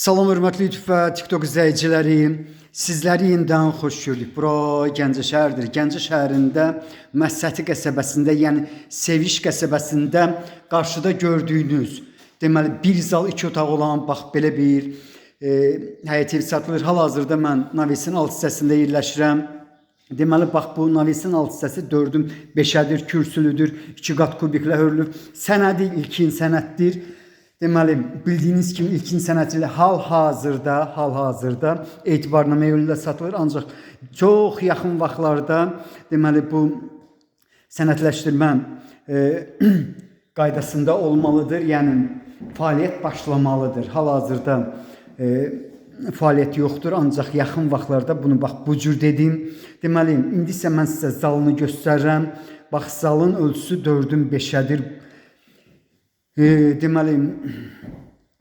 Salam hörmətli YouTube və TikTok izləyiciləri, sizləri yenidən xoş gördük. Bura Gəncə şəhəridir. Gəncə şəhərində Məsəti qəsəbəsində, yəni Seviş qəsəbəsində qarşıda gördüyünüz, deməli bir zal 2 otaq olan bax belə bir həyət evi satılır. Hal-hazırda mən Navesin alt hissəsində yerləşirəm. Deməli bax bu Navesin alt hissəsi 4-ün 5-ədir, kürsülüdür, 2 qat kubiklə hörülür. Sənədi ilkin sənəddir. Deməli, bildiyiniz kimi ilkin sənəd ilə hal-hazırda etibarnamə yolu ilə satılır. Ancaq çox yaxın vaxtlarda deməli bu sənədləşdirmə qaydasında olmalıdır. Yəni fəaliyyət başlamalıdır. Hal-hazırda fəaliyyət yoxdur, ancaq yaxın vaxtlarda bunu bax bu cür dedim. Deməli, indi isə mən sizə zalını göstərirəm. Bax zalın ölçüsü 4-ün 5-ədir. Deməli,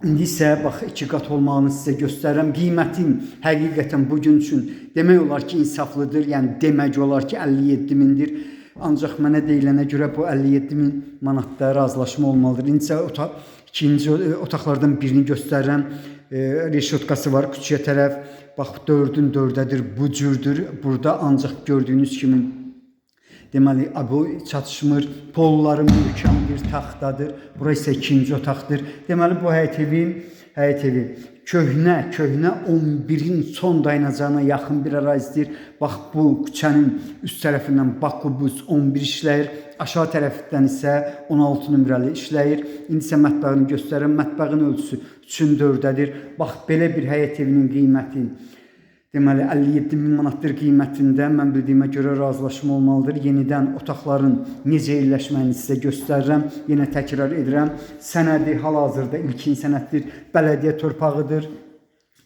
indi isə bax 2 qat olmağını sizə göstərirəm. Qiymətin həqiqətən bugün üçün demək olar ki, insaflıdır. Yəni demək olar ki, 57 mindir. Ancaq mənə deyilənə görə bu 57 min manatda razılaşma olmalıdır. İndi isə ikinci otaqlardan birini göstərirəm. Reşotkası var küçüyə tərəf. Bax 4-ün 4-ədir, bu cürdür. Burada ancaq gördüyünüz kimi deməli, bu çatışmır, polları möhkəm bir taxtadır. Bura isə ikinci otaqdır. Deməli, bu həyət evi köhnə 11-in son dayanacağına yaxın bir ərazidir. Bax, bu küçənin üst tərəfindən Bakubus 11 işləyir. Aşağı tərəfdən isə 16 nömrəli işləyir. İndi isə mətbəğini göstərirəm. Mətbəğin ölçüsü 3-ün 4-ədir. Bax, belə bir həyət evinin qiyməti deməli 57 min manatdır qiymətində. Mən bildiyimə görə razılaşma olmalıdır. Yenidən otaqların necə yerləşməyini sizə göstərirəm. Yenə təkrar edirəm. Sənədi hal-hazırda ilkin sənəddir. Bələdiyyə torpağıdır.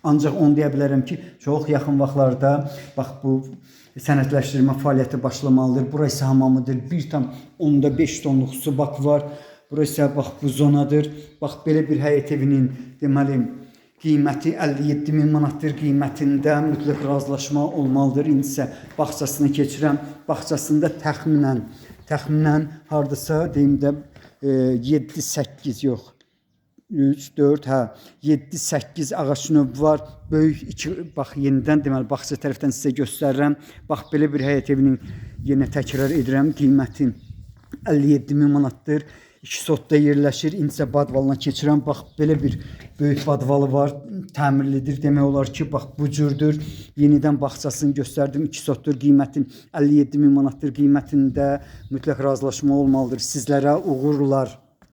Ancaq onu deyə bilərəm ki, çox yaxın vaxtlarda bax bu sənədləşdirmə fəaliyyəti başlamalıdır. Bura isə hamamıdır. 1,5 tonluq su bak var. Bura isə bax bu zonadır. Bax belə bir həyət evinin deməli qiyməti 57 min manatdır. Qiymətində mütləq razılaşma olmalıdır. İndi isə bağçasını keçirəm. Bağçasında təxminən hardasa deyim də 7-8 yox. 3, 4, 7-8 ağac növü var. Böyük 2, bax yenidən deməli bağça tərəfdən sizə göstərirəm. Bax belə bir həyət evinin yenə təkrar edirəm. Qiyməti 57 min manatdır. 2 sotda yerləşir. İndi isə badvalına keçirəm. Bax belə bir böyük badvalı var. Təmirlidir. Demək olar ki, bax bu cürdür. Yenidən bağçasını göstərdim. 2 sotdur. Qiymətin 57 min manatdır. Qiymətində mütləq razılaşma olmalıdır. Sizlərə uğurlar.